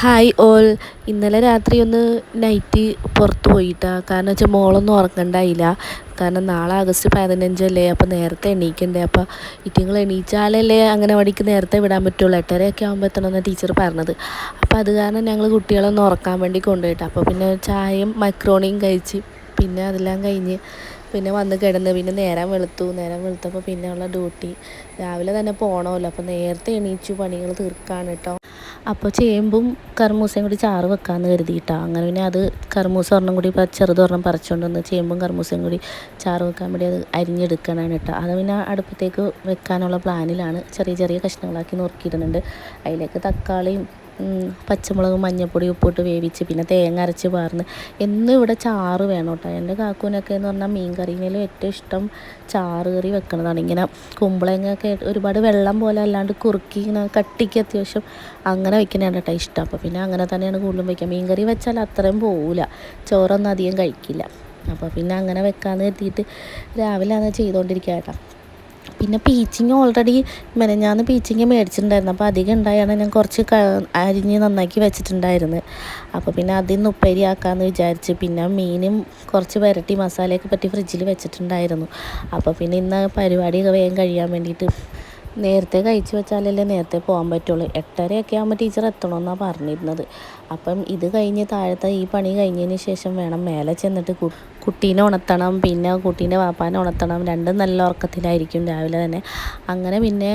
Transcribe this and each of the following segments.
Hi all. ഇന്നലെ രാത്രി ഒന്ന് നൈറ്റ് പുറത്ത് പോയിട്ടാ. കാരണം വെച്ചാൽ മോളൊന്നും ഉറങ്ങണ്ടായില്ല. കാരണം നാളെ ആഗസ്റ്റ് 15 അപ്പോൾ നേരത്തെ എണീക്കണ്ടേ. അപ്പോൾ ഇറ്റിങ്ങൾ എണീച്ചാലല്ലേ അംഗനവാടിക്ക് നേരത്തെ വിടാൻ പറ്റുള്ളൂ. 8:30 ആകുമ്പോൾ എത്തണമെന്നാണ് ടീച്ചർ പറഞ്ഞത്. അപ്പോൾ അത് കാരണം ഞങ്ങൾ കുട്ടികളൊന്ന് ഉറക്കാൻ വേണ്ടി കൊണ്ടുപോയിട്ടാ. അപ്പോൾ പിന്നെ ചായയും മക്രോണിയും കഴിച്ച് പിന്നെ അതെല്ലാം കഴിഞ്ഞ് പിന്നെ വന്ന് കിടന്ന് പിന്നെ നേരം വെളുത്തപ്പോൾ പിന്നെ ഉള്ള ഡ്യൂട്ടി രാവിലെ തന്നെ പോകണമല്ലോ. അപ്പോൾ നേരത്തെ എണീച്ചു പണികൾ തീർക്കാണ് കേട്ടോ. അപ്പോൾ ചേമ്പും കർമൂസയും കൂടി ചാറ് വെക്കാമെന്ന് കരുതിയിട്ടാണ്. അങ്ങനെ പിന്നെ അത് കർമൂസ ഒരെണ്ണം കൂടി ചെറുതൊരെണ്ണം പറിച്ചുകൊണ്ട് വന്ന് ചേമ്പും കർമൂസയും കൂടി ചാറ് വെക്കാൻ വേണ്ടി അത് അരിഞ്ഞെടുക്കണം കേട്ടോ. അത് പിന്നെ അടുപ്പത്തേക്ക് വെക്കാനുള്ള പ്ലാനിലാണ്. ചെറിയ ചെറിയ കഷ്ണങ്ങളാക്കി നുറുക്കിയിടുന്നുണ്ട്. അതിലേക്ക് തക്കാളിയും പച്ചമുളകും മഞ്ഞൾപ്പൊടി ഉപ്പിട്ട് വേവിച്ച് പിന്നെ തേങ്ങ അരച്ച് പാർന്ന് എന്നും ഇവിടെ ചാറ് വേണം കേട്ടോ. എൻ്റെ കാക്കൂനൊക്കെ എന്ന് പറഞ്ഞാൽ മീൻ കറിയിലും ഏറ്റവും ഇഷ്ടം ചാറ് കറി വെക്കുന്നതാണ്. ഇങ്ങനെ കുമ്പളങ്ങയൊക്കെ ഒരുപാട് വെള്ളം പോലെ അല്ലാണ്ട് കുറുക്കി ഇങ്ങനെ കട്ടിക്ക് അത്യാവശ്യം അങ്ങനെ വെക്കുന്നതാണ് കേട്ടോ ഇഷ്ടം. അപ്പോൾ പിന്നെ അങ്ങനെ തന്നെയാണ് കൂടുതലും വയ്ക്കുക. മീൻ കറി വെച്ചാൽ അത്രയും പോവില്ല, ചോറൊന്നും അധികം കഴിക്കില്ല. അപ്പോൾ പിന്നെ അങ്ങനെ വെക്കാമെന്ന് കരുതിയിട്ട് രാവിലെ അത് ചെയ്തുകൊണ്ടിരിക്കുക കേട്ടോ. പിന്നെ പീച്ചിങ് ഓൾറെഡി മെനഞ്ഞാന്ന് പീച്ചിങ് മേടിച്ചിട്ടുണ്ടായിരുന്നു. അപ്പോൾ അധികം ഉണ്ടായാണ് ഞാൻ കുറച്ച് അരിഞ്ഞ് നന്നാക്കി വെച്ചിട്ടുണ്ടായിരുന്നു. അപ്പോൾ പിന്നെ അതിൽ നിന്ന് ഉപ്പേരി ആക്കാമെന്ന് വിചാരിച്ച് പിന്നെ മീനും കുറച്ച് പുരട്ടി മസാലയൊക്കെ പറ്റി ഫ്രിഡ്ജിൽ വെച്ചിട്ടുണ്ടായിരുന്നു. അപ്പോൾ പിന്നെ ഇന്ന് പരിപാടിയൊക്കെ വേഗം കഴിയാൻ വേണ്ടിയിട്ട് നേരത്തെ കഴിച്ച് വെച്ചാലല്ലേ നേരത്തെ പോകാൻ പറ്റുള്ളൂ. 8:30 ആകുമ്പോൾ ടീച്ചർ എത്തണമെന്നാണ് പറഞ്ഞിരുന്നത്. അപ്പം ഇത് കഴിഞ്ഞ് താഴത്തെ ഈ പണി കഴിഞ്ഞതിന് ശേഷം വേണം മേലെ ചെന്നിട്ട് കുട്ടീനെ ഉണർത്തണം. പിന്നെ കുട്ടീൻ്റെ വാപ്പാനെ ഉണർത്തണം. രണ്ടും നല്ല ഉറക്കത്തിലായിരിക്കും രാവിലെ തന്നെ. അങ്ങനെ പിന്നെ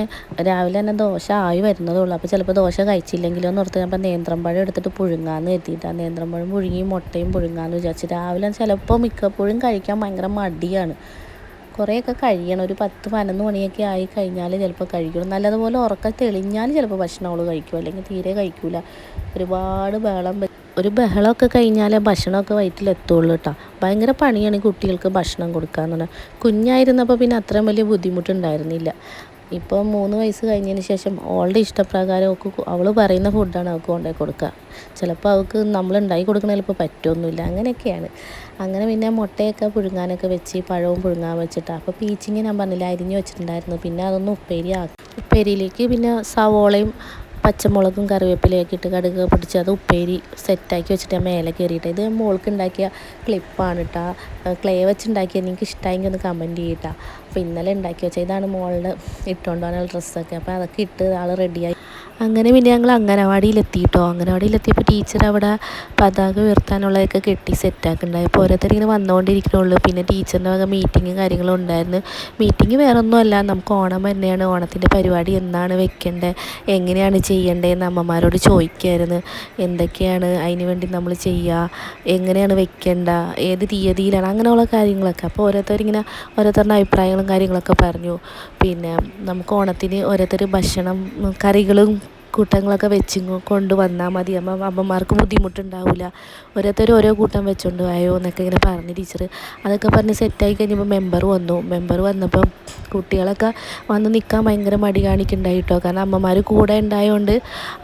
രാവിലെ തന്നെ ദോശ ആയി വരുന്നതേ ഉള്ളൂ. അപ്പോൾ ചിലപ്പോൾ ദോശ കഴിച്ചില്ലെങ്കിലോ എന്ന് ഓർത്ത് അപ്പോൾ നേന്ത്രപ്പഴം എടുത്തിട്ട് പുഴുങ്ങാമെന്ന് എത്തിയിട്ടാണ്. നേന്ത്രപ്പഴം പുഴുങ്ങി മുട്ടയും പുഴുങ്ങാമെന്ന് വിചാരിച്ച് രാവിലെ ചിലപ്പോൾ മിക്കപ്പോഴും കഴിക്കാൻ ഭയങ്കര മടിയാണ്. കുറേയൊക്കെ കഴിയണം. ഒരു 10-11 മണിയൊക്കെ ആയി കഴിഞ്ഞാൽ ചിലപ്പോൾ കഴിക്കണം. നല്ലതുപോലെ ഉറക്കം തെളിഞ്ഞാൽ ചിലപ്പോൾ ഭക്ഷണം അവൾ കഴിക്കും, അല്ലെങ്കിൽ തീരെ കഴിക്കില്ല. ഒരുപാട് ഒരു ബഹളമൊക്കെ കഴിഞ്ഞാലേ ഭക്ഷണമൊക്കെ വയറ്റിലെത്തുള്ളൂ കേട്ടോ. ഭയങ്കര പണിയാണ് കുട്ടികൾക്ക് ഭക്ഷണം കൊടുക്കുക എന്ന് പറഞ്ഞാൽ. കുഞ്ഞായിരുന്നപ്പോൾ പിന്നെ അത്രയും വലിയ ബുദ്ധിമുട്ടുണ്ടായിരുന്നില്ല. ഇപ്പോൾ 3 വയസ്സ് കഴിഞ്ഞതിന് ശേഷം അവളുടെ ഇഷ്ടപ്രകാരം അവൾ പറയുന്ന ഫുഡാണ് അവൾക്ക് കൊണ്ടുപോയി കൊടുക്കുക. ചിലപ്പോൾ അവൾക്ക് നമ്മൾ ഉണ്ടാക്കി കൊടുക്കുന്ന ചിലപ്പോൾ പറ്റുമൊന്നുമില്ല. അങ്ങനെയൊക്കെയാണ്. അങ്ങനെ പിന്നെ മുട്ടയൊക്കെ പുഴുങ്ങാനൊക്കെ വെച്ച് പഴവും പുഴുങ്ങാൻ വെച്ചിട്ടാണ്. അപ്പോൾ പീച്ചിങ് ഞാൻ പറഞ്ഞില്ല അരിഞ്ഞ് വെച്ചിട്ടുണ്ടായിരുന്നു. പിന്നെ അതൊന്ന് ഉപ്പേരിയിലേക്ക് പിന്നെ സവോളയും പച്ചമുളകും കറിവേപ്പിലയൊക്കെ ഇട്ട് കടുക് പൊട്ടിച്ച് അത് ഉപ്പേരി സെറ്റാക്കി വെച്ചിട്ട് മേലെ കയറിയിട്ട്. ഇത് മോൾക്ക് ഉണ്ടാക്കിയ ക്ലിപ്പാണ് കേട്ടോ. ക്ലേ വെച്ചുണ്ടാക്കിയത് എനിക്ക് ഇഷ്ടമായെങ്കിൽ ഒന്ന് കമൻറ്റ് ചെയ്യട്ടോ. അപ്പോൾ ഇന്നലെ ഉണ്ടാക്കി വെച്ചാൽ ഇതാണ് മോളുടെ ഇട്ടുകൊണ്ട് പോകാനുള്ള ഡ്രസ്സൊക്കെ. അപ്പോൾ അതൊക്കെ ഇട്ട് ആൾ റെഡിയായി. അങ്ങനെ പിന്നെ ഞങ്ങൾ അംഗനവാടിയിലെത്തിയിട്ടോ. അംഗനവാടിയിലെത്തിയപ്പോൾ ടീച്ചർ അവിടെ പതാക ഉയർത്താനുള്ളതൊക്കെ കെട്ടി സെറ്റാക്കുന്നുണ്ടായി. അപ്പോൾ ഓരോരുത്തരിങ്ങനെ വന്നുകൊണ്ടിരിക്കണുള്ളൂ. പിന്നെ ടീച്ചറിൻ്റെ വക മീറ്റിങ്ങും കാര്യങ്ങളും ഉണ്ടായിരുന്നു. മീറ്റിംഗ് വേറൊന്നുമല്ല, നമുക്ക് ഓണം തന്നെയാണ്. ഓണത്തിൻ്റെ പരിപാടി എന്നാണ് വെക്കേണ്ടത്, എങ്ങനെയാണ് ചെയ്യേണ്ടതെന്ന് അമ്മമാരോട് ചോദിക്കുമായിരുന്നു. എന്തൊക്കെയാണ് അതിന് വേണ്ടി നമ്മൾ ചെയ്യുക, എങ്ങനെയാണ് വെക്കേണ്ട, ഏത് തീയതിയിലാണ്, അങ്ങനെയുള്ള കാര്യങ്ങളൊക്കെ. അപ്പോൾ ഓരോരുത്തരുടെ അഭിപ്രായങ്ങളും കാര്യങ്ങളൊക്കെ പറഞ്ഞു. പിന്നെ നമുക്ക് ഓണത്തിന് ഓരോരുത്തർ ഭക്ഷണം കറികളും കൂട്ടങ്ങളൊക്കെ വെച്ച് കൊണ്ടുവന്നാൽ മതി, അമ്മമാർക്ക് ബുദ്ധിമുട്ടുണ്ടാവില്ല. ഓരോരുത്തർ ഓരോ കൂട്ടം വെച്ചുകൊണ്ട് പോയോ എന്നൊക്കെ ഇങ്ങനെ പറഞ്ഞ് ടീച്ചർ അതൊക്കെ പറഞ്ഞ് സെറ്റായി കഴിഞ്ഞപ്പോൾ മെമ്പർ വന്നപ്പം കുട്ടികളൊക്കെ വന്ന് നിൽക്കാൻ ഭയങ്കര മടി കാണിക്കുന്നുണ്ടായി കേട്ടോ. കാരണം അമ്മമാർ കൂടെ ഉണ്ടായതുകൊണ്ട്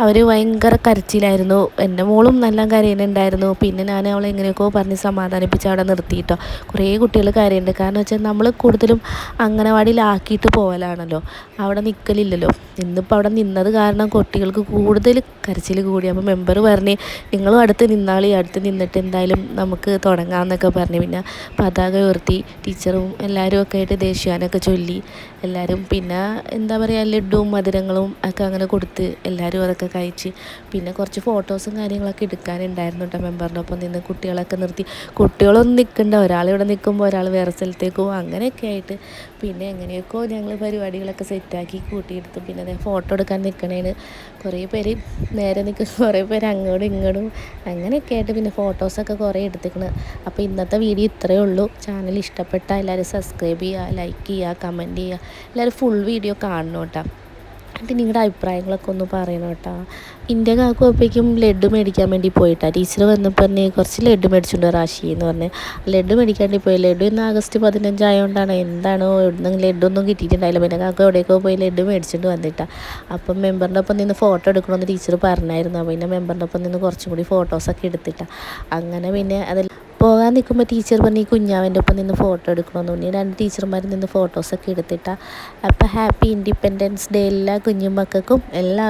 അവർ ഭയങ്കര കരച്ചിലായിരുന്നു. എൻ്റെ മോളും നല്ല കരയുന്നുണ്ടായിരുന്നു. പിന്നെ ഞാൻ അവളെ എങ്ങനെയൊക്കെയോ പറഞ്ഞ് സമാധാനിപ്പിച്ച് അവിടെ നിർത്തിയിട്ടോ. കുറേ കുട്ടികൾ കരയുന്നുണ്ട്. കാരണം വെച്ചാൽ നമ്മൾ കൂടുതലും അംഗനവാടിയിലാക്കിയിട്ട് പോകലാണല്ലോ, അവിടെ നിൽക്കലില്ലല്ലോ. ഇന്നിപ്പോൾ അവിടെ നിന്നത് കാരണം കുട്ടികൾക്ക് കൂടുതൽ കരച്ചിൽ കൂടി. അപ്പോൾ മെമ്പർ പറഞ്ഞ് നിങ്ങളും അടുത്ത് നിന്നിട്ട് എന്തായാലും നമുക്ക് തുടങ്ങാമെന്നൊക്കെ പറഞ്ഞ് പിന്നെ പതാക ഉയർത്തി ടീച്ചറും എല്ലാവരും ഒക്കെ ആയിട്ട് ദേശീയഗാനമൊക്കെ ചൊല്ലി എല്ലാവരും. പിന്നെ എന്താ പറയുക, ലഡ്ഡുവും മധുരങ്ങളും ഒക്കെ അങ്ങനെ കൊടുത്ത് എല്ലാവരും അതൊക്കെ കഴിച്ച്. പിന്നെ കുറച്ച് ഫോട്ടോസും കാര്യങ്ങളൊക്കെ എടുക്കാനുണ്ടായിരുന്നു കേട്ടോ. മെമ്പറിൻ്റെ ഒപ്പം നിന്ന് കുട്ടികളൊക്കെ നിർത്തി. കുട്ടികളൊന്നും നിൽക്കണ്ട, ഒരാളിവിടെ നിൽക്കുമ്പോൾ ഒരാൾ വേറെ സ്ഥലത്തേക്ക് പോകും. അങ്ങനെയൊക്കെ ആയിട്ട് പിന്നെ എങ്ങനെയൊക്കെയോ ഞങ്ങൾ പരിപാടികളൊക്കെ സെറ്റാക്കി കൂട്ടിയെടുത്തു. പിന്നെ ഫോട്ടോ എടുക്കാൻ നിൽക്കണേന് കുറേ പേര് നേരെ നിൽക്കും, കുറേ പേര് അങ്ങോട്ടും ഇങ്ങോട്ടും അങ്ങനെയൊക്കെ ആയിട്ട് പിന്നെ ഫോട്ടോസൊക്കെ കുറേ എടുത്തിരിക്കണം. അപ്പോൾ ഇന്നത്തെ വീഡിയോ ഇത്രയേ ഉള്ളൂ. ചാനൽ ഇഷ്ടപ്പെട്ടാൽ എല്ലാവരും സബ്സ്ക്രൈബ് ചെയ്യുക, ലൈക്ക് ചെയ്യുക, കമൻറ്റ് ചെയ്യുക. എല്ലാവരും ഫുൾ വീഡിയോ കാണണം കേട്ടോ. എന്നിട്ട് നിങ്ങളുടെ അഭിപ്രായങ്ങളൊക്കെ ഒന്ന് പറയണം കേട്ടോ. എൻ്റെ കാക്കു അപ്പോഴേക്കും ലഡ്ഡു മേടിക്കാൻ വേണ്ടി പോയിട്ടാണ്. ടീച്ചർ വന്നപ്പോൾ തന്നെ കുറച്ച് ലഡ്ഡു മേടിച്ചുകൊണ്ട് റാഷി എന്ന് പറഞ്ഞ് ലഡ്ഡു മേടിക്കാൻ വേണ്ടി പോയി. ലഡ്ഡു ഇന്ന് ആഗസ്റ്റ് 15 ആയതുകൊണ്ടാണ് എന്താണോ ഇവിടുന്ന് ലഡ്ഡു ഒന്നും കിട്ടിയിട്ടുണ്ടായില്ല. പിന്നെ കാക്കു എവിടേക്കോ പോയി ലഡ്ഡു മേടിച്ചുകൊണ്ട് വന്നിട്ടാണ്. അപ്പം മെമ്പറിൻ്റെ ഒപ്പം നിന്ന് ഫോട്ടോ എടുക്കണമെന്ന് ടീച്ചർ പറഞ്ഞായിരുന്നു. അപ്പോൾ പിന്നെ മെമ്പറിൻ്റെ ഒപ്പം നിന്ന് കുറച്ചും കൂടി ഫോട്ടോസൊക്കെ എടുത്തിട്ടാണ്. അങ്ങനെ പിന്നെ അതിൽ പോകാൻ നിൽക്കുമ്പോൾ ടീച്ചർ പറഞ്ഞ് ഈ കുഞ്ഞാവൻ്റെ ഒപ്പം നിന്ന് ഫോട്ടോ എടുക്കണമെന്ന് പറഞ്ഞ് 2 ടീച്ചർമാർ നിന്ന് ഫോട്ടോസൊക്കെ എടുത്തിട്ടാണ്. അപ്പോൾ ഹാപ്പി ഇൻഡിപെൻഡൻസ് ഡേ എല്ലാ കുഞ്ഞുമക്കൾക്കും എല്ലാ